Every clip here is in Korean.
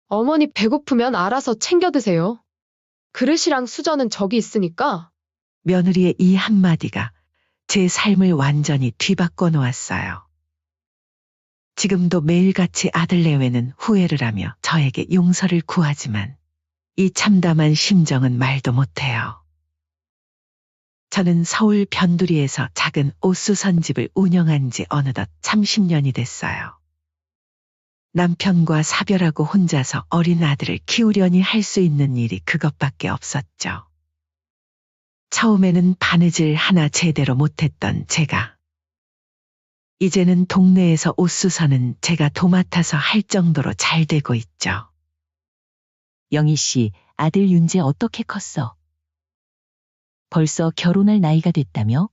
어머니 배고프면 알아서 챙겨 드세요. 그릇이랑 수저는 저기 있으니까. 며느리의 이 한마디가 제 삶을 완전히 뒤바꿔 놓았어요. 지금도 매일같이 아들 내외는 후회를 하며 저에게 용서를 구하지만 이 참담한 심정은 말도 못해요. 저는 서울 변두리에서 작은 옷수선집을 운영한 지 어느덧 30년이 됐어요. 남편과 사별하고 혼자서 어린 아들을 키우려니 할 수 있는 일이 그것밖에 없었죠. 처음에는 바느질 하나 제대로 못했던 제가 이제는 동네에서 옷수선은 제가 도맡아서 할 정도로 잘 되고 있죠. 영희 씨, 아들 윤재 어떻게 컸어? 벌써 결혼할 나이가 됐다며?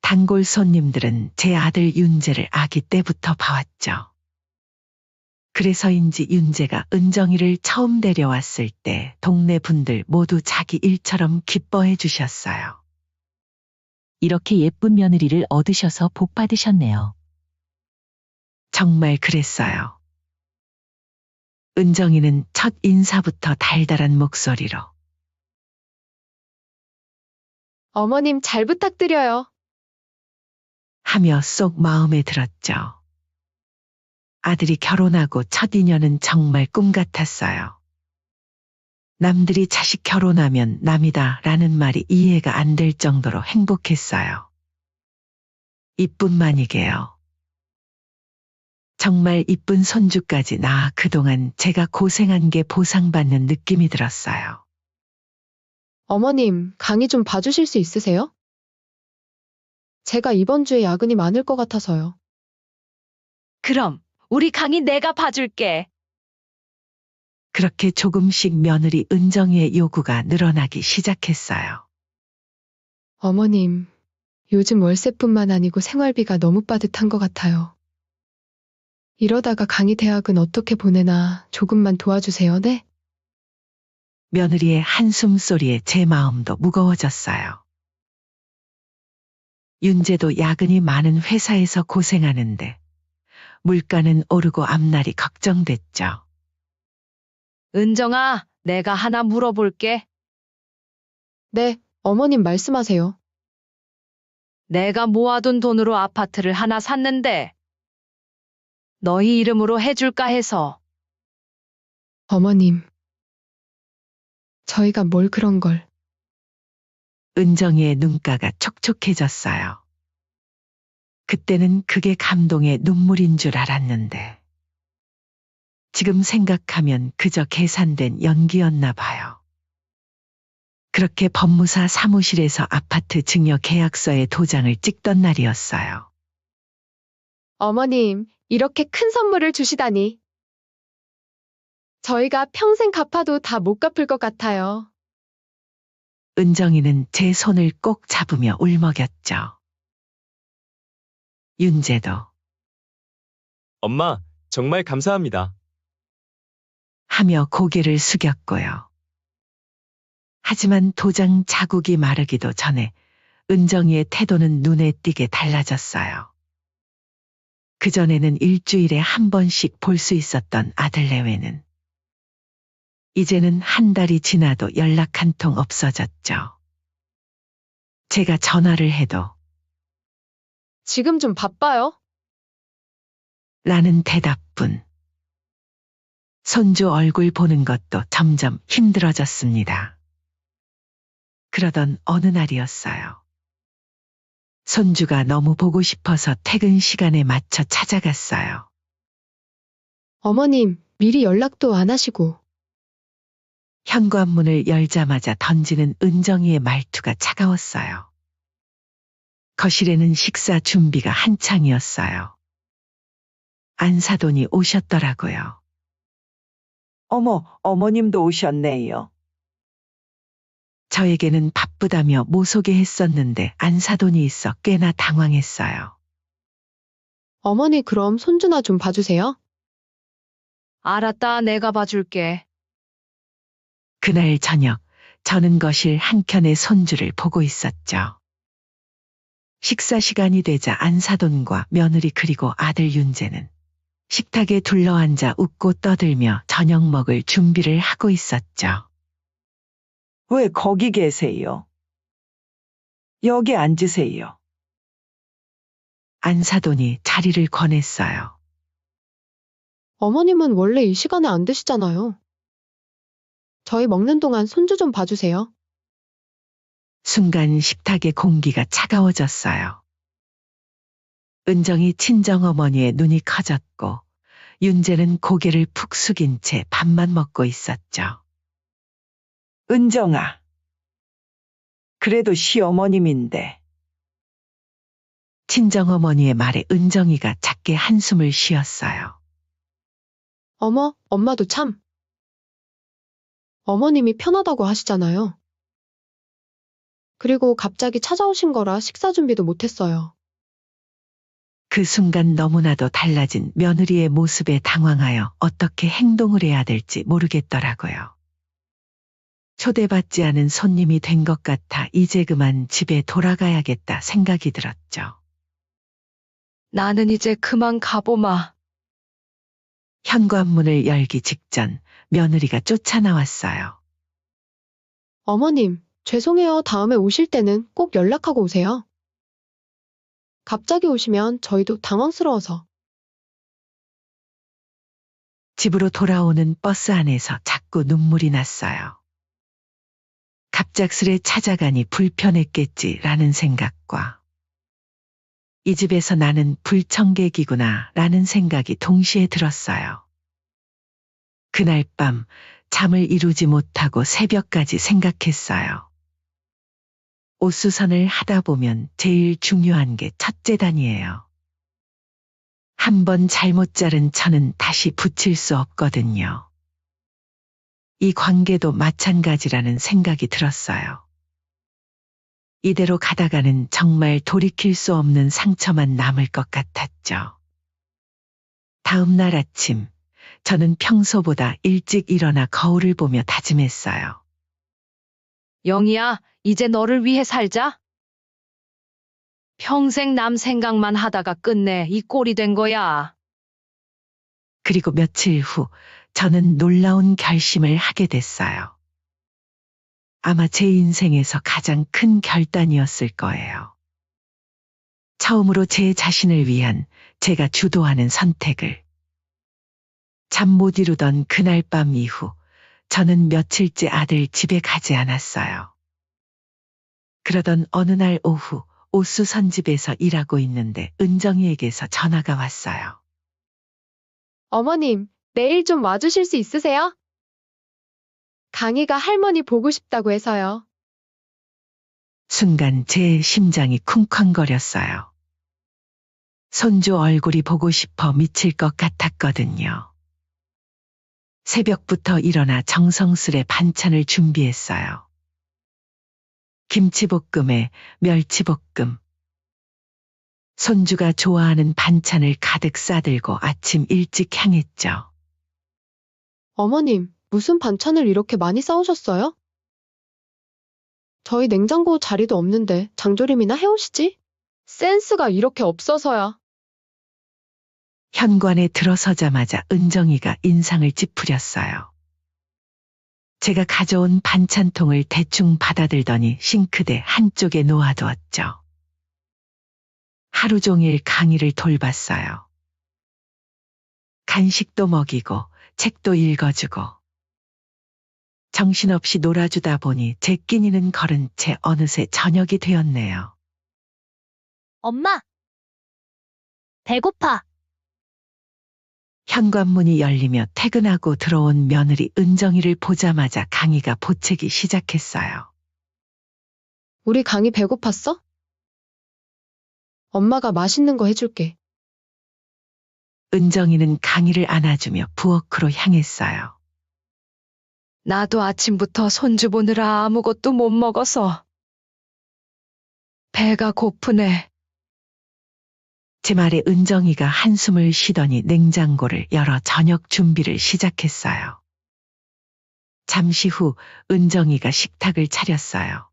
단골 손님들은 제 아들 윤재를 아기 때부터 봐왔죠. 그래서인지 윤재가 은정이를 처음 데려왔을 때 동네 분들 모두 자기 일처럼 기뻐해 주셨어요. 이렇게 예쁜 며느리를 얻으셔서 복 받으셨네요. 정말 그랬어요. 은정이는 첫 인사부터 달달한 목소리로 어머님 잘 부탁드려요. 하며 쏙 마음에 들었죠. 아들이 결혼하고 첫 인연은 정말 꿈 같았어요. 남들이 자식 결혼하면 남이다 라는 말이 이해가 안 될 정도로 행복했어요. 이뿐만이게요. 정말 이쁜 손주까지 낳아 그동안 제가 고생한 게 보상받는 느낌이 들었어요. 어머님, 강의 좀 봐주실 수 있으세요? 제가 이번 주에 야근이 많을 것 같아서요. 그럼 우리 강의 내가 봐줄게. 그렇게 조금씩 며느리 은정이의 요구가 늘어나기 시작했어요. 어머님, 요즘 월세뿐만 아니고 생활비가 너무 빠듯한 것 같아요. 이러다가 강의 대학은 어떻게 보내나 조금만 도와주세요, 네? 며느리의 한숨 소리에 제 마음도 무거워졌어요. 윤재도 야근이 많은 회사에서 고생하는데 물가는 오르고 앞날이 걱정됐죠. 은정아, 내가 하나 물어볼게. 네, 어머님 말씀하세요. 내가 모아둔 돈으로 아파트를 하나 샀는데 너희 이름으로 해줄까 해서. 어머님, 저희가 뭘 그런 걸. 은정이의 눈가가 촉촉해졌어요. 그때는 그게 감동의 눈물인 줄 알았는데 지금 생각하면 그저 계산된 연기였나 봐요. 그렇게 법무사 사무실에서 아파트 증여 계약서에 도장을 찍던 날이었어요. 어머님, 이렇게 큰 선물을 주시다니. 저희가 평생 갚아도 다 못 갚을 것 같아요. 은정이는 제 손을 꼭 잡으며 울먹였죠. 윤재도 엄마, 정말 감사합니다. 하며 고개를 숙였고요. 하지만 도장 자국이 마르기도 전에 은정이의 태도는 눈에 띄게 달라졌어요. 그전에는 일주일에 한 번씩 볼 수 있었던 아들 내외는 이제는 한 달이 지나도 연락 한 통 없어졌죠. 제가 전화를 해도 지금 좀 바빠요? 라는 대답뿐. 손주 얼굴 보는 것도 점점 힘들어졌습니다. 그러던 어느 날이었어요. 손주가 너무 보고 싶어서 퇴근 시간에 맞춰 찾아갔어요. 어머님, 미리 연락도 안 하시고. 현관문을 열자마자 던지는 은정이의 말투가 차가웠어요. 거실에는 식사 준비가 한창이었어요. 안사돈이 오셨더라고요. 어머, 어머님도 오셨네요. 저에게는 바쁘다며 모소개했었는데 안사돈이 있어 꽤나 당황했어요. 어머니 그럼 손주나 좀 봐주세요. 알았다, 내가 봐줄게. 그날 저녁 저는 거실 한켠에 손주를 보고 있었죠. 식사 시간이 되자 안사돈과 며느리 그리고 아들 윤재는 식탁에 둘러앉아 웃고 떠들며 저녁 먹을 준비를 하고 있었죠. 왜 거기 계세요? 여기 앉으세요. 안사돈이 자리를 권했어요. 어머님은 원래 이 시간에 안 드시잖아요. 저희 먹는 동안 손주 좀 봐주세요. 순간 식탁의 공기가 차가워졌어요. 은정이 친정어머니의 눈이 커졌고 윤재는 고개를 푹 숙인 채 밥만 먹고 있었죠. 은정아. 그래도 시어머님인데. 친정어머니의 말에 은정이가 작게 한숨을 쉬었어요. 어머, 엄마도 참. 어머님이 편하다고 하시잖아요. 그리고 갑자기 찾아오신 거라 식사 준비도 못했어요. 그 순간 너무나도 달라진 며느리의 모습에 당황하여 어떻게 행동을 해야 될지 모르겠더라고요. 초대받지 않은 손님이 된 것 같아 이제 그만 집에 돌아가야겠다 생각이 들었죠. 나는 이제 그만 가보마. 현관문을 열기 직전 며느리가 쫓아나왔어요. 어머님, 죄송해요. 다음에 오실 때는 꼭 연락하고 오세요. 갑자기 오시면 저희도 당황스러워서. 집으로 돌아오는 버스 안에서 자꾸 눈물이 났어요. 갑작스레 찾아가니 불편했겠지라는 생각과 이 집에서 나는 불청객이구나 라는 생각이 동시에 들었어요. 그날 밤 잠을 이루지 못하고 새벽까지 생각했어요. 옷수선을 하다 보면 제일 중요한 게 첫째단이에요. 한 번 잘못 자른 천은 다시 붙일 수 없거든요. 이 관계도 마찬가지라는 생각이 들었어요. 이대로 가다가는 정말 돌이킬 수 없는 상처만 남을 것 같았죠. 다음 날 아침, 저는 평소보다 일찍 일어나 거울을 보며 다짐했어요. 영희야, 이제 너를 위해 살자. 평생 남 생각만 하다가 끝내 이 꼴이 된 거야. 그리고 며칠 후 저는 놀라운 결심을 하게 됐어요. 아마 제 인생에서 가장 큰 결단이었을 거예요. 처음으로 제 자신을 위한 제가 주도하는 선택을. 잠 못 이루던 그날 밤 이후 저는 며칠째 아들 집에 가지 않았어요. 그러던 어느 날 오후 옷수선집에서 일하고 있는데 은정이에게서 전화가 왔어요. 어머님, 내일 좀 와주실 수 있으세요? 강희가 할머니 보고 싶다고 해서요. 순간 제 심장이 쿵쾅거렸어요. 손주 얼굴이 보고 싶어 미칠 것 같았거든요. 새벽부터 일어나 정성스레 반찬을 준비했어요. 김치볶음에 멸치볶음. 손주가 좋아하는 반찬을 가득 싸들고 아침 일찍 향했죠. 어머님, 무슨 반찬을 이렇게 많이 싸우셨어요? 저희 냉장고 자리도 없는데 장조림이나 해오시지? 센스가 이렇게 없어서야. 현관에 들어서자마자 은정이가 인상을 찌푸렸어요. 제가 가져온 반찬통을 대충 받아들더니 싱크대 한쪽에 놓아두었죠. 하루 종일 강희를 돌봤어요. 간식도 먹이고 책도 읽어주고 정신없이 놀아주다 보니 제 끼니는 거른 채 어느새 저녁이 되었네요. 엄마! 배고파. 현관문이 열리며 퇴근하고 들어온 며느리 은정이를 보자마자 강희가 보채기 시작했어요. 우리 강희 배고팠어? 엄마가 맛있는 거 해줄게. 은정이는 강희를 안아주며 부엌으로 향했어요. 나도 아침부터 손주 보느라 아무것도 못 먹어서 배가 고프네. 제 말에 은정이가 한숨을 쉬더니 냉장고를 열어 저녁 준비를 시작했어요. 잠시 후 은정이가 식탁을 차렸어요.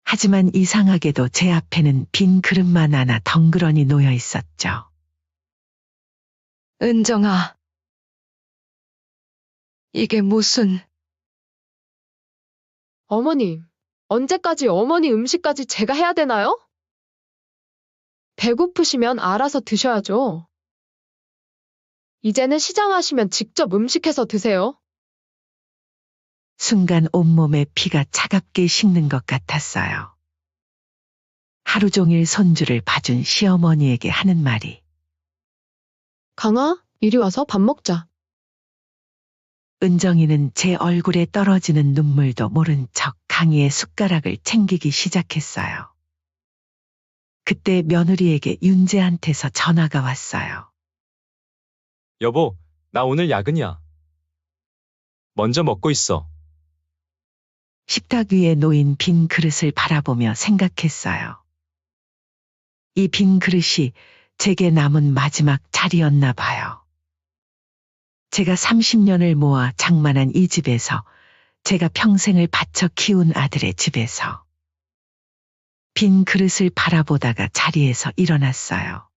하지만 이상하게도 제 앞에는 빈 그릇만 하나 덩그러니 놓여 있었죠. 은정아. 이게 무슨, 어머님, 언제까지 어머니 음식까지 제가 해야 되나요? 배고프시면 알아서 드셔야죠. 이제는 시장하시면 직접 음식해서 드세요. 순간 온몸에 피가 차갑게 식는 것 같았어요. 하루 종일 손주를 봐준 시어머니에게 하는 말이 강아, 이리 와서 밥 먹자. 은정이는 제 얼굴에 떨어지는 눈물도 모른 척 강희의 숟가락을 챙기기 시작했어요. 그때 며느리에게 윤재한테서 전화가 왔어요. 여보, 나 오늘 야근이야. 먼저 먹고 있어. 식탁 위에 놓인 빈 그릇을 바라보며 생각했어요. 이 빈 그릇이 제게 남은 마지막 자리였나 봐요. 제가 30년을 모아 장만한 이 집에서, 제가 평생을 바쳐 키운 아들의 집에서. 빈 그릇을 바라보다가 자리에서 일어났어요.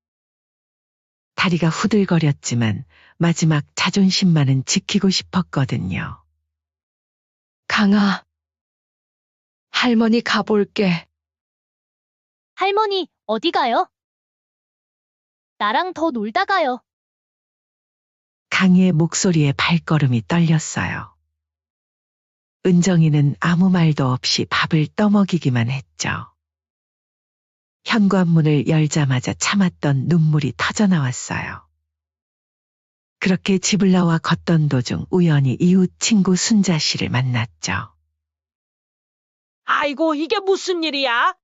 다리가 후들거렸지만 마지막 자존심만은 지키고 싶었거든요. 강아. 할머니 가볼게. 할머니, 어디 가요? 나랑 더 놀다 가요. 강희의 목소리에 발걸음이 떨렸어요. 은정이는 아무 말도 없이 밥을 떠먹이기만 했죠. 현관문을 열자마자 참았던 눈물이 터져나왔어요. 그렇게 집을 나와 걷던 도중 우연히 이웃 친구 순자 씨를 만났죠. 아이고, 이게 무슨 일이야?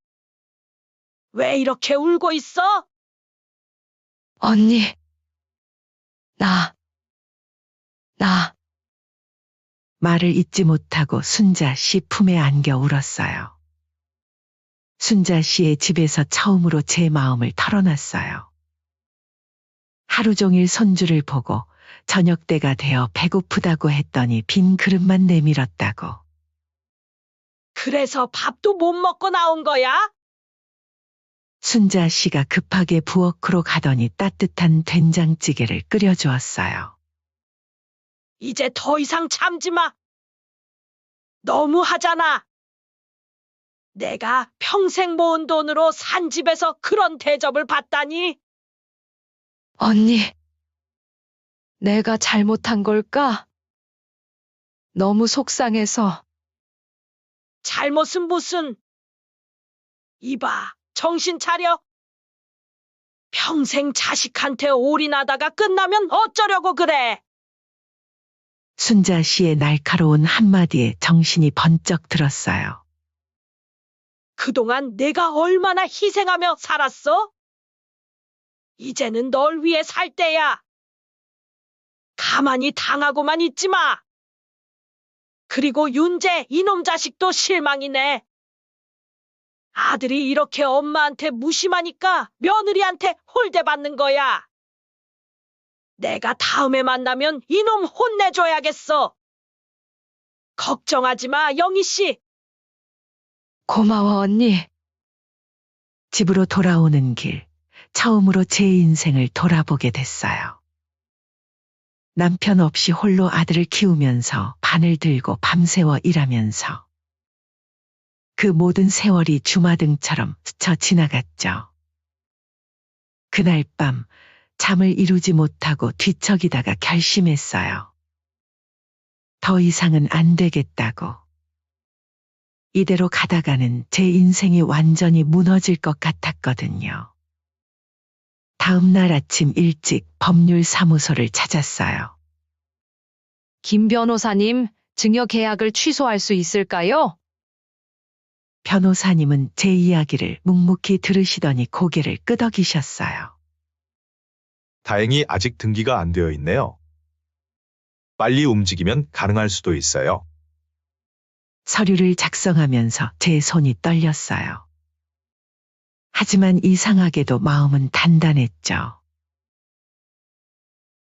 왜 이렇게 울고 있어? 언니. 나. 말을 잇지 못하고 순자 씨 품에 안겨 울었어요. 순자 씨의 집에서 처음으로 제 마음을 털어놨어요. 하루 종일 손주를 보고 저녁 때가 되어 배고프다고 했더니 빈 그릇만 내밀었다고. 그래서 밥도 못 먹고 나온 거야? 순자 씨가 급하게 부엌으로 가더니 따뜻한 된장찌개를 끓여주었어요. 이제 더 이상 참지 마. 너무 하잖아. 내가 평생 모은 돈으로 산 집에서 그런 대접을 받다니. 언니. 내가 잘못한 걸까? 너무 속상해서. 잘못은 무슨. 이봐, 정신 차려. 평생 자식한테 올인하다가 끝나면 어쩌려고 그래. 순자 씨의 날카로운 한마디에 정신이 번쩍 들었어요. 그동안 내가 얼마나 희생하며 살았어? 이제는 널 위해 살 때야. 가만히 당하고만 있지 마. 그리고 윤재 이놈 자식도 실망이네. 아들이 이렇게 엄마한테 무심하니까 며느리한테 홀대받는 거야. 내가 다음에 만나면 이놈 혼내줘야겠어. 걱정하지 마, 영희 씨. 고마워, 언니. 집으로 돌아오는 길, 처음으로 제 인생을 돌아보게 됐어요. 남편 없이 홀로 아들을 키우면서 바늘 들고 밤새워 일하면서 그 모든 세월이 주마등처럼 스쳐 지나갔죠. 그날 밤 잠을 이루지 못하고 뒤척이다가 결심했어요. 더 이상은 안 되겠다고. 이대로 가다가는 제 인생이 완전히 무너질 것 같았거든요. 다음 날 아침 일찍 법률사무소를 찾았어요. 김 변호사님, 증여 계약을 취소할 수 있을까요? 변호사님은 제 이야기를 묵묵히 들으시더니 고개를 끄덕이셨어요. 다행히 아직 등기가 안 되어 있네요. 빨리 움직이면 가능할 수도 있어요. 서류를 작성하면서 제 손이 떨렸어요. 하지만 이상하게도 마음은 단단했죠.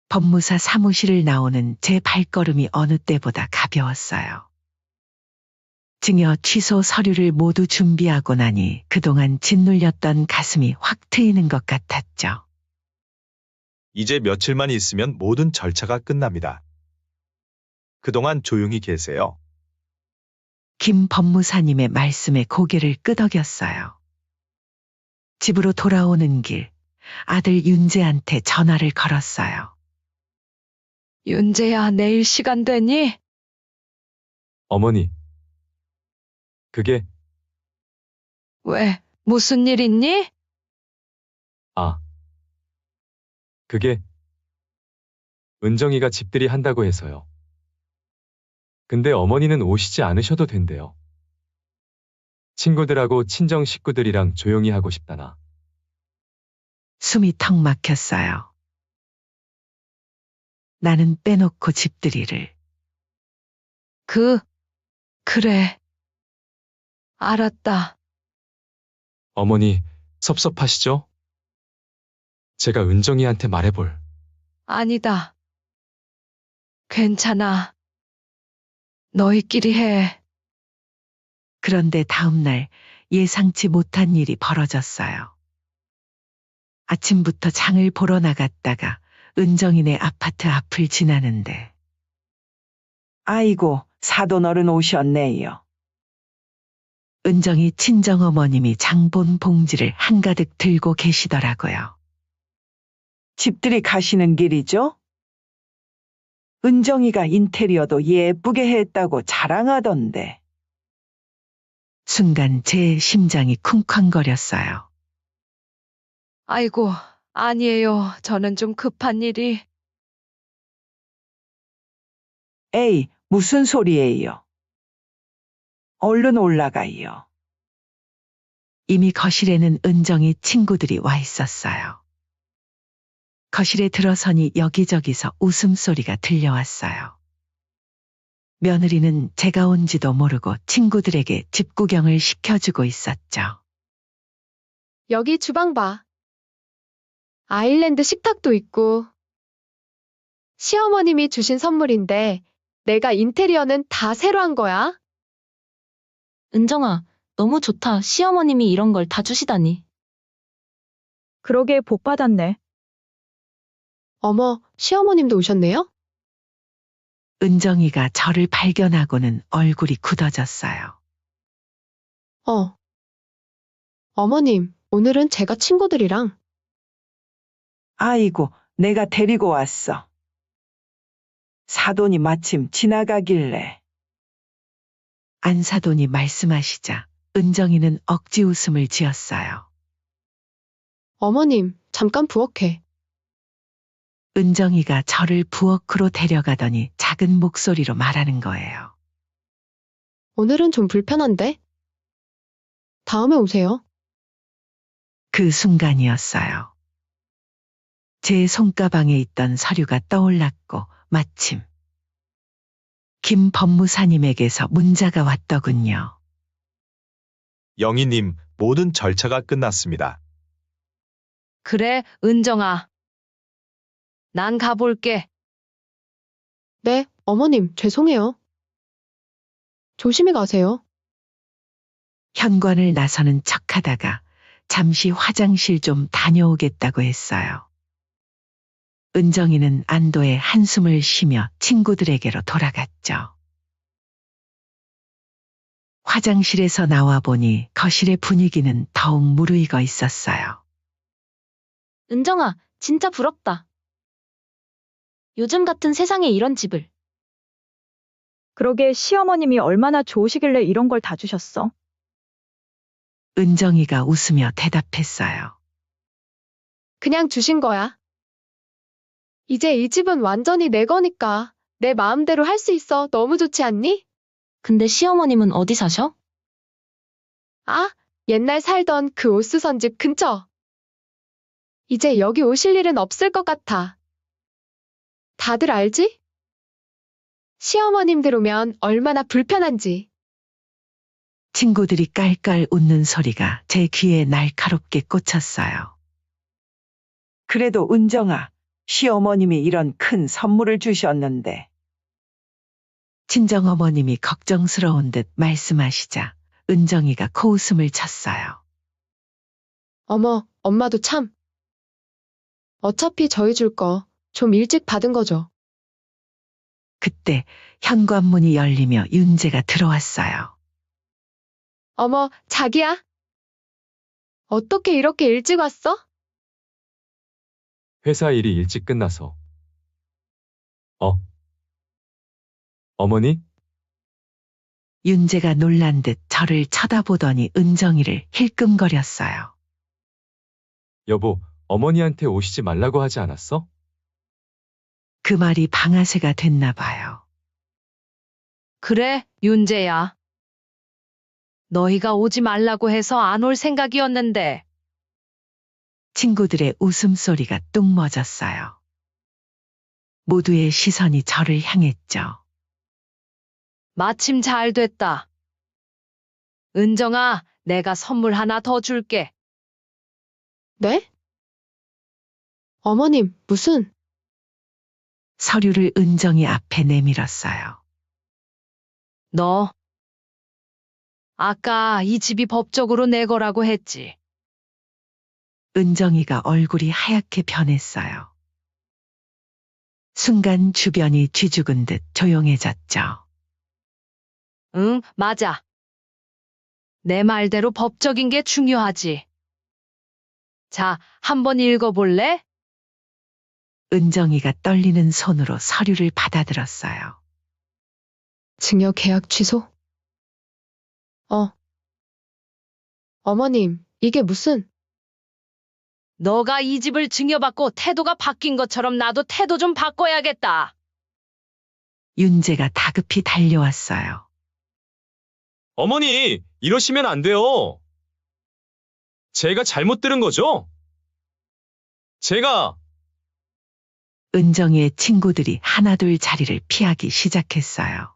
법무사 사무실을 나오는 제 발걸음이 어느 때보다 가벼웠어요. 증여 취소 서류를 모두 준비하고 나니 그동안 짓눌렸던 가슴이 확 트이는 것 같았죠. 이제 며칠만 있으면 모든 절차가 끝납니다. 그동안 조용히 계세요. 김 법무사님의 말씀에 고개를 끄덕였어요. 집으로 돌아오는 길, 아들 윤재한테 전화를 걸었어요. 윤재야, 내일 시간 되니? 어머니. 그게, 왜? 무슨 일 있니? 아. 그게, 은정이가 집들이 한다고 해서요. 근데 어머니는 오시지 않으셔도 된대요. 친구들하고 친정 식구들이랑 조용히 하고 싶다나. 숨이 턱 막혔어요. 나는 빼놓고 집들이를. 그래. 알았다. 어머니, 섭섭하시죠? 제가 은정이한테 말해볼. 아니다. 괜찮아. 너희끼리 해. 그런데 다음날 예상치 못한 일이 벌어졌어요. 아침부터 장을 보러 나갔다가 은정이네 아파트 앞을 지나는데 아이고, 사돈 어른 오셨네요. 은정이 친정어머님이 장본 봉지를 한가득 들고 계시더라고요. 집들이 가시는 길이죠? 은정이가 인테리어도 예쁘게 했다고 자랑하던데. 순간 제 심장이 쿵쾅거렸어요. 아이고, 아니에요. 저는 좀 급한 일이. 에이, 무슨 소리예요? 얼른 올라가요. 이미 거실에는 은정이 친구들이 와 있었어요. 거실에 들어서니 여기저기서 웃음소리가 들려왔어요. 며느리는 제가 온지도 모르고 친구들에게 집 구경을 시켜주고 있었죠. 여기 주방 봐. 아일랜드 식탁도 있고. 시어머님이 주신 선물인데 내가 인테리어는 다 새로 한 거야. 은정아, 너무 좋다. 시어머님이 이런 걸 다 주시다니. 그러게 복 받았네. 어머, 시어머님도 오셨네요? 은정이가 저를 발견하고는 얼굴이 굳어졌어요. 어머님, 오늘은 제가 친구들이랑. 아이고, 내가 데리고 왔어. 사돈이 마침 지나가길래. 안사돈이 말씀하시자 은정이는 억지 웃음을 지었어요. 어머님, 잠깐 부엌에. 은정이가 저를 부엌으로 데려가더니 작은 목소리로 말하는 거예요. 오늘은 좀 불편한데? 다음에 오세요. 그 순간이었어요. 제 손가방에 있던 서류가 떠올랐고 마침 김 법무사님에게서 문자가 왔더군요. 영희님, 모든 절차가 끝났습니다. 그래, 은정아. 난 가볼게. 네, 어머님, 죄송해요. 조심히 가세요. 현관을 나서는 척하다가 잠시 화장실 좀 다녀오겠다고 했어요. 은정이는 안도의 한숨을 쉬며 친구들에게로 돌아갔죠. 화장실에서 나와 보니 거실의 분위기는 더욱 무르익어 있었어요. 은정아, 진짜 부럽다. 요즘 같은 세상에 이런 집을. 그러게 시어머님이 얼마나 좋으시길래 이런 걸 다 주셨어. 은정이가 웃으며 대답했어요. 그냥 주신 거야. 이제 이 집은 완전히 내 거니까 내 마음대로 할 수 있어. 너무 좋지 않니? 근데 시어머님은 어디 사셔? 아, 옛날 살던 그 옷 쓰던 집 근처. 이제 여기 오실 일은 없을 것 같아. 다들 알지? 시어머님들 오면 얼마나 불편한지. 친구들이 깔깔 웃는 소리가 제 귀에 날카롭게 꽂혔어요. 그래도 은정아, 시어머님이 이런 큰 선물을 주셨는데. 친정어머님이 걱정스러운 듯 말씀하시자 은정이가 코웃음을 쳤어요. 어머, 엄마도 참. 어차피 저희 줄 거 좀 일찍 받은 거죠. 그때 현관문이 열리며 윤재가 들어왔어요. 어머, 자기야? 어떻게 이렇게 일찍 왔어? 회사 일이 일찍 끝나서. 어머니? 윤재가 놀란 듯 저를 쳐다보더니 은정이를 힐끔거렸어요. 여보, 어머니한테 오시지 말라고 하지 않았어? 그 말이 방아쇠가 됐나 봐요. 그래, 윤재야. 너희가 오지 말라고 해서 안 올 생각이었는데. 친구들의 웃음소리가 뚝 멎었어요. 모두의 시선이 저를 향했죠. 마침 잘 됐다. 은정아, 내가 선물 하나 더 줄게. 네? 어머님, 무슨? 서류를 은정이 앞에 내밀었어요. 너. 아까 이 집이 법적으로 내 거라고 했지. 은정이가 얼굴이 하얗게 변했어요. 순간 주변이 쥐죽은 듯 조용해졌죠. 응, 맞아. 내 말대로 법적인 게 중요하지. 자, 한번 읽어볼래? 은정이가 떨리는 손으로 서류를 받아들었어요. 증여 계약 취소? 어머님, 이게 무슨? 너가 이 집을 증여받고 태도가 바뀐 것처럼 나도 태도 좀 바꿔야겠다. 윤재가 다급히 달려왔어요. 어머니, 이러시면 안 돼요. 제가 잘못 들은 거죠? 제가 은정이의 친구들이 하나둘 자리를 피하기 시작했어요.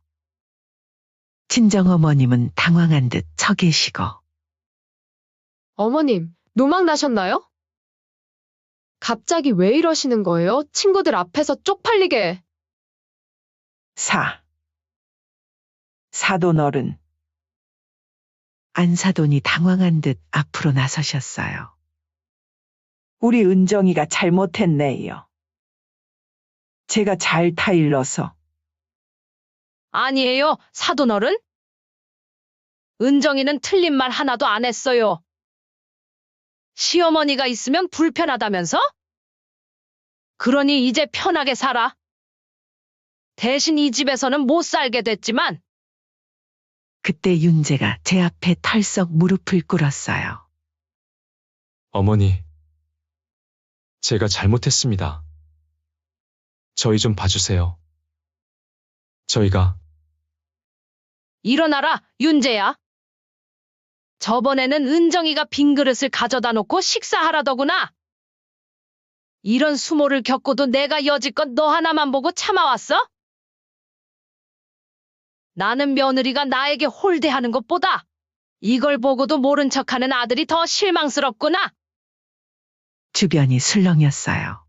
친정어머님은 당황한 듯 서 계시고 어머님, 노망 나셨나요? 갑자기 왜 이러시는 거예요? 친구들 앞에서 쪽팔리게. 사돈 어른. 안사돈이 당황한 듯 앞으로 나서셨어요. 우리 은정이가 잘못했네요. 제가 잘 타일러서. 아니에요, 사돈어른? 은정이는 틀린 말 하나도 안 했어요. 시어머니가 있으면 불편하다면서? 그러니 이제 편하게 살아. 대신 이 집에서는 못 살게 됐지만. 그때 윤재가 제 앞에 털썩 무릎을 꿇었어요. 어머니, 제가 잘못했습니다. 저희 좀 봐주세요. 저희가 일어나라, 윤재야. 저번에는 은정이가 빈 그릇을 가져다 놓고 식사하라더구나. 이런 수모를 겪고도 내가 여지껏 너 하나만 보고 참아왔어? 나는 며느리가 나에게 홀대하는 것보다 이걸 보고도 모른 척하는 아들이 더 실망스럽구나. 주변이 술렁였어요.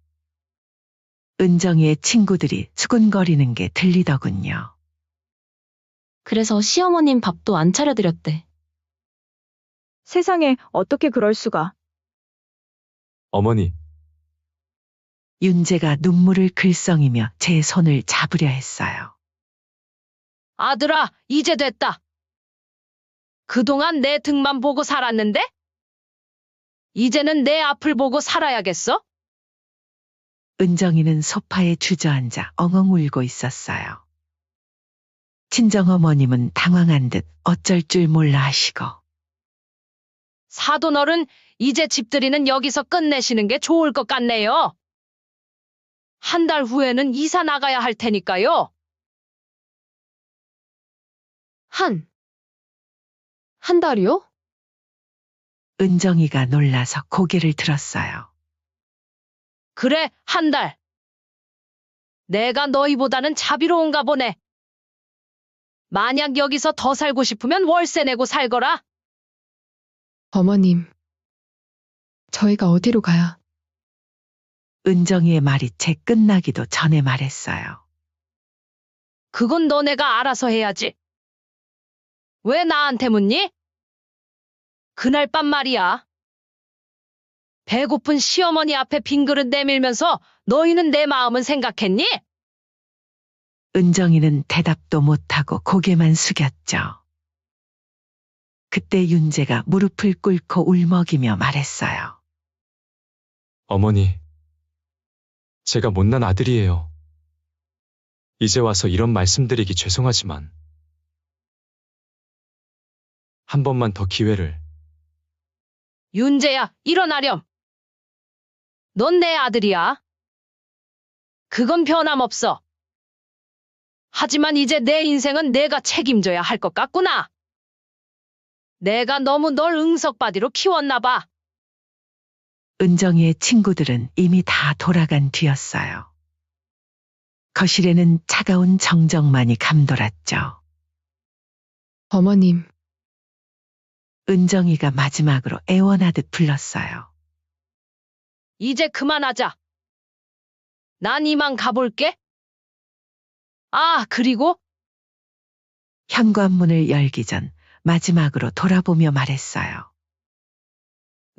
은정이의 친구들이 수군거리는 게 들리더군요. 그래서 시어머님 밥도 안 차려드렸대. 세상에 어떻게 그럴 수가. 어머니, 윤재가 눈물을 글썽이며 제 손을 잡으려 했어요. 아들아, 이제 됐다. 그동안 내 등만 보고 살았는데? 이제는 내 앞을 보고 살아야겠어? 은정이는 소파에 주저앉아 엉엉 울고 있었어요. 친정어머님은 당황한 듯 어쩔 줄 몰라 하시고 사돈어른, 이제 집들이는 여기서 끝내시는 게 좋을 것 같네요. 한 달 후에는 이사 나가야 할 테니까요. 한 달이요? 은정이가 놀라서 고개를 들었어요. 그래, 한 달. 내가 너희보다는 자비로운가 보네. 만약 여기서 더 살고 싶으면 월세 내고 살거라. 어머님, 저희가 어디로 가야? 은정이의 말이 채 끝나기도 전에 말했어요. 그건 너네가 알아서 해야지. 왜 나한테 묻니? 그날 밤 말이야. 배고픈 시어머니 앞에 빈 그릇 내밀면서 너희는 내 마음은 생각했니? 은정이는 대답도 못하고 고개만 숙였죠. 그때 윤재가 무릎을 꿇고 울먹이며 말했어요. 어머니, 제가 못난 아들이에요. 이제 와서 이런 말씀드리기 죄송하지만 한 번만 더 기회를. 윤재야, 일어나렴. 넌 내 아들이야. 그건 변함없어. 하지만 이제 내 인생은 내가 책임져야 할 것 같구나. 내가 너무 널 응석바디로 키웠나 봐. 은정이의 친구들은 이미 다 돌아간 뒤였어요. 거실에는 차가운 정적만이 감돌았죠. 어머님, 은정이가 마지막으로 애원하듯 불렀어요. 이제 그만하자. 난 이만 가볼게. 아, 그리고 현관문을 열기 전 마지막으로 돌아보며 말했어요.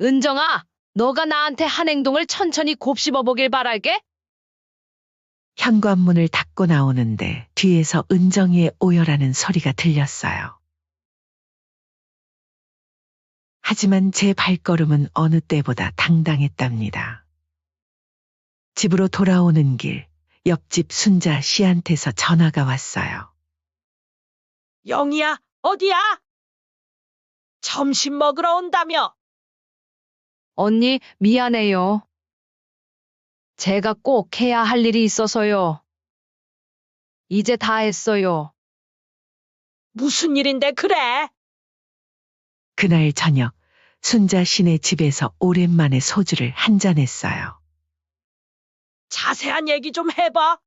은정아, 너가 나한테 한 행동을 천천히 곱씹어 보길 바랄게. 현관문을 닫고 나오는데 뒤에서 은정이의 오열하는 소리가 들렸어요. 하지만 제 발걸음은 어느 때보다 당당했답니다. 집으로 돌아오는 길, 옆집 순자 씨한테서 전화가 왔어요. 영희야, 어디야? 점심 먹으러 온다며. 언니, 미안해요. 제가 꼭 해야 할 일이 있어서요. 이제 다 했어요. 무슨 일인데 그래? 그날 저녁 순자 씨네 집에서 오랜만에 소주를 한잔했어요. 자세한 얘기 좀 해봐.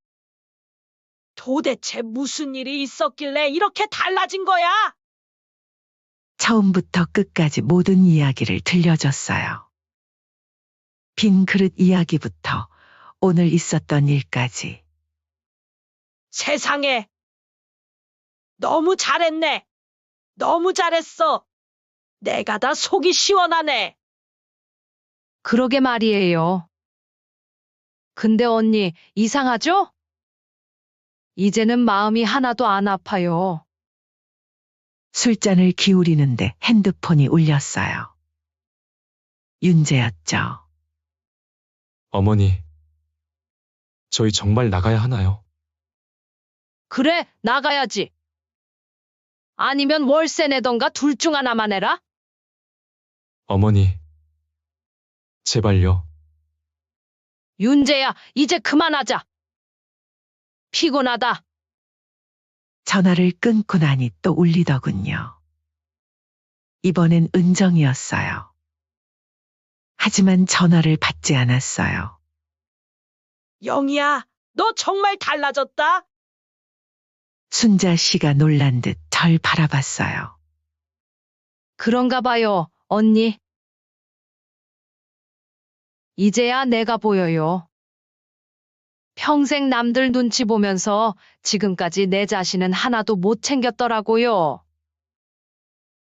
도대체 무슨 일이 있었길래 이렇게 달라진 거야? 처음부터 끝까지 모든 이야기를 들려줬어요. 빈 그릇 이야기부터 오늘 있었던 일까지. 세상에. 너무 잘했네. 너무 잘했어. 내가 다 속이 시원하네. 그러게 말이에요. 근데 언니, 이상하죠? 이제는 마음이 하나도 안 아파요. 술잔을 기울이는데 핸드폰이 울렸어요. 윤재였죠. 어머니, 저희 정말 나가야 하나요? 그래, 나가야지. 아니면 월세 내던가 둘 중 하나만 해라. 어머니, 제발요. 윤재야, 이제 그만하자. 피곤하다. 전화를 끊고 나니 또 울리더군요. 이번엔 은정이었어요. 하지만 전화를 받지 않았어요. 영희야, 너 정말 달라졌다. 순자 씨가 놀란 듯 절 바라봤어요. 그런가 봐요, 언니. 이제야 내가 보여요. 평생 남들 눈치 보면서 지금까지 내 자신은 하나도 못 챙겼더라고요.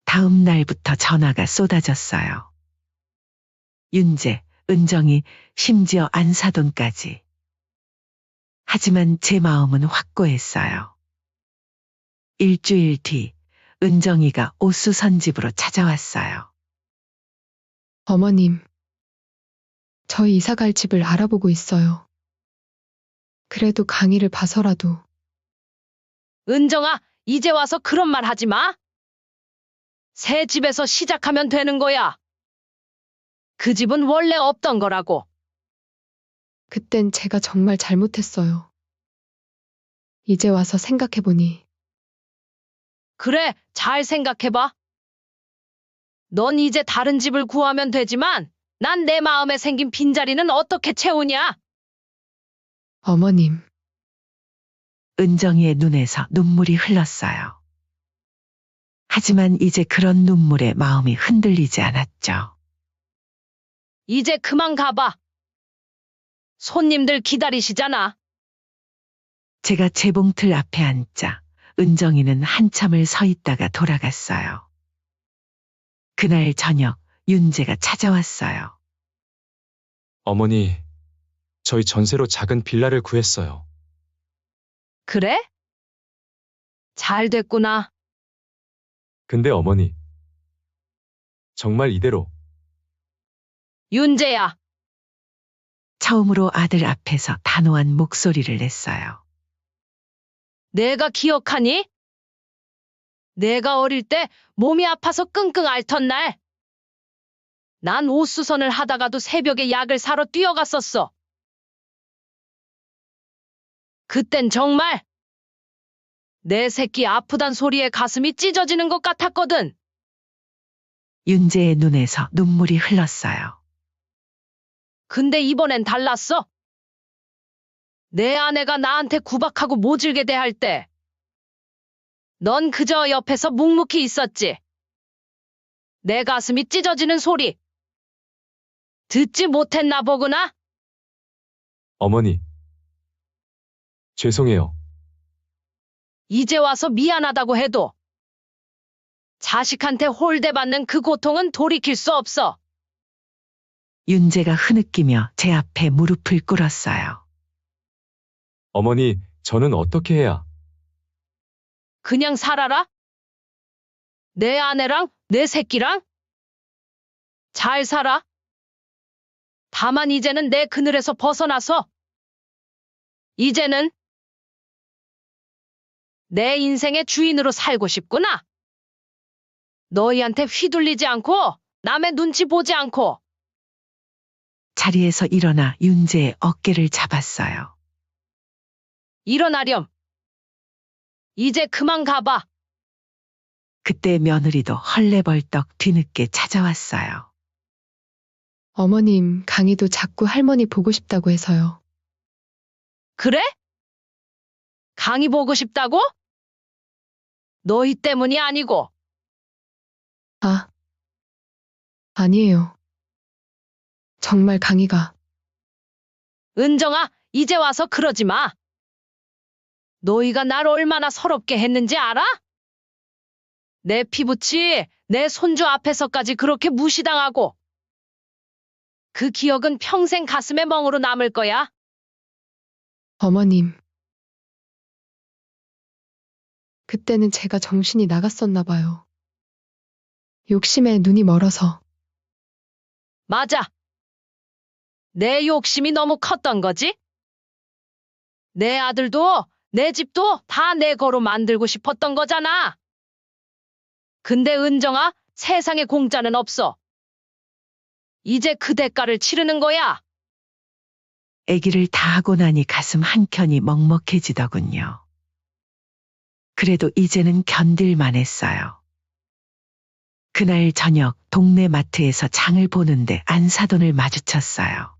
다음 날부터 전화가 쏟아졌어요. 윤재, 은정이, 심지어 안사돈까지. 하지만 제 마음은 확고했어요. 일주일 뒤 은정이가 옥수선 집으로 찾아왔어요. 어머님, 저희 이사 갈 집을 알아보고 있어요. 그래도 강의를 봐서라도. 은정아, 이제 와서 그런 말 하지 마. 새 집에서 시작하면 되는 거야. 그 집은 원래 없던 거라고. 그땐 제가 정말 잘못했어요. 이제 와서 생각해보니 그래, 잘 생각해봐. 넌 이제 다른 집을 구하면 되지만 난 내 마음에 생긴 빈자리는 어떻게 채우냐? 어머님, 은정이의 눈에서 눈물이 흘렀어요. 하지만 이제 그런 눈물에 마음이 흔들리지 않았죠. 이제 그만 가봐. 손님들 기다리시잖아. 제가 재봉틀 앞에 앉자 은정이는 한참을 서 있다가 돌아갔어요. 그날 저녁 윤재가 찾아왔어요. 어머니, 저희 전세로 작은 빌라를 구했어요. 그래? 잘 됐구나. 근데 어머니, 정말 이대로 윤재야, 처음으로 아들 앞에서 단호한 목소리를 냈어요. 내가 기억하니? 내가 어릴 때 몸이 아파서 끙끙 앓던 날, 난 옷수선을 하다가도 새벽에 약을 사러 뛰어갔었어. 그땐 정말 내 새끼 아프단 소리에 가슴이 찢어지는 것 같았거든. 윤재의 눈에서 눈물이 흘렀어요. 근데 이번엔 달랐어. 내 아내가 나한테 구박하고 모질게 대할 때, 넌 그저 옆에서 묵묵히 있었지. 내 가슴이 찢어지는 소리, 듣지 못했나 보구나? 어머니, 죄송해요. 이제 와서 미안하다고 해도 자식한테 홀대받는 그 고통은 돌이킬 수 없어. 윤재가 흐느끼며 제 앞에 무릎을 꿇었어요. 어머니, 저는 어떻게 해야? 그냥 살아라? 내 아내랑 내 새끼랑? 잘 살아? 다만 이제는 내 그늘에서 벗어나서, 이제는 내 인생의 주인으로 살고 싶구나. 너희한테 휘둘리지 않고, 남의 눈치 보지 않고. 자리에서 일어나 윤재의 어깨를 잡았어요. 일어나렴. 이제 그만 가봐. 그때 며느리도 헐레벌떡 뒤늦게 찾아왔어요. 어머님, 강희도 자꾸 할머니 보고 싶다고 해서요. 그래? 강희 보고 싶다고? 너희 때문이 아니고. 아, 아니에요. 정말 강희가. 은정아, 이제 와서 그러지 마. 너희가 날 얼마나 서럽게 했는지 알아? 내 피부치, 내 손주 앞에서까지 그렇게 무시당하고. 그 기억은 평생 가슴에 멍으로 남을 거야. 어머님. 그때는 제가 정신이 나갔었나 봐요. 욕심에 눈이 멀어서. 맞아. 내 욕심이 너무 컸던 거지? 내 아들도, 내 집도 다 내 거로 만들고 싶었던 거잖아. 근데 은정아, 세상에 공짜는 없어. 이제 그 대가를 치르는 거야. 아기를 다 하고 나니 가슴 한켠이 먹먹해지더군요. 그래도 이제는 견딜만 했어요. 그날 저녁 동네 마트에서 장을 보는데 안사돈을 마주쳤어요.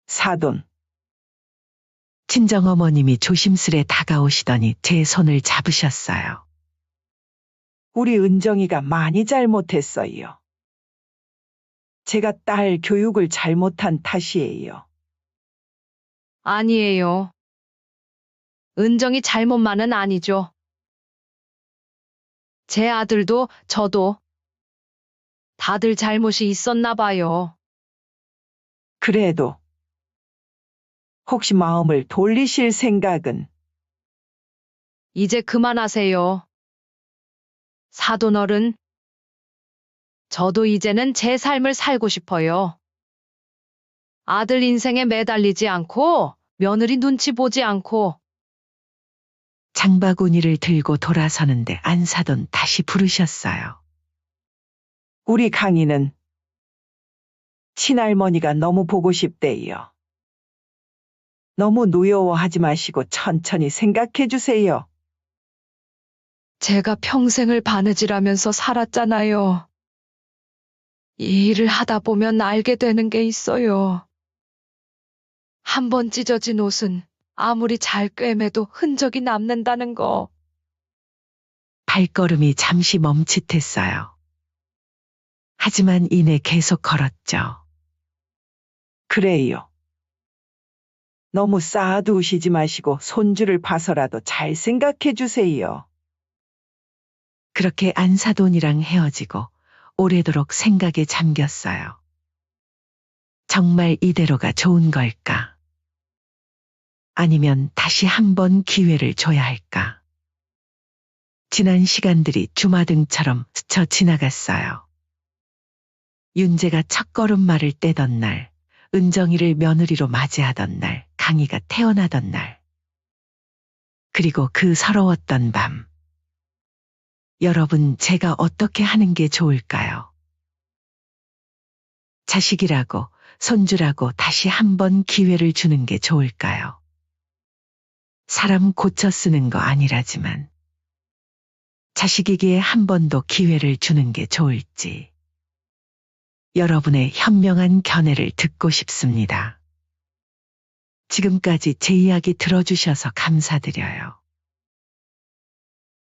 사돈, 친정어머님이 조심스레 다가오시더니 제 손을 잡으셨어요. 우리 은정이가 많이 잘못했어요. 제가 딸 교육을 잘못한 탓이에요. 아니에요. 은정이 잘못만은 아니죠. 제 아들도 저도 다들 잘못이 있었나 봐요. 그래도 혹시 마음을 돌리실 생각은? 이제 그만하세요. 사돈 어른. 저도 이제는 제 삶을 살고 싶어요. 아들 인생에 매달리지 않고, 며느리 눈치 보지 않고. 장바구니를 들고 돌아서는데 안사돈 다시 부르셨어요. 우리 강희는 친할머니가 너무 보고 싶대요. 너무 노여워하지 마시고 천천히 생각해 주세요. 제가 평생을 바느질하면서 살았잖아요. 이 일을 하다 보면 알게 되는 게 있어요. 한 번 찢어진 옷은 아무리 잘 꿰매도 흔적이 남는다는 거. 발걸음이 잠시 멈칫했어요. 하지만 이내 계속 걸었죠. 그래요. 너무 쌓아두시지 마시고 손주를 봐서라도 잘 생각해 주세요. 그렇게 안사돈이랑 헤어지고 오래도록 생각에 잠겼어요. 정말 이대로가 좋은 걸까? 아니면 다시 한번 기회를 줘야 할까? 지난 시간들이 주마등처럼 스쳐 지나갔어요. 윤재가 첫걸음말을 떼던 날, 은정이를 며느리로 맞이하던 날, 강희가 태어나던 날. 그리고 그 서러웠던 밤. 여러분, 제가 어떻게 하는 게 좋을까요? 자식이라고, 손주라고 다시 한번 기회를 주는 게 좋을까요? 사람 고쳐 쓰는 거 아니라지만 자식이기에 한 번 더 기회를 주는 게 좋을지 여러분의 현명한 견해를 듣고 싶습니다. 지금까지 제 이야기 들어주셔서 감사드려요.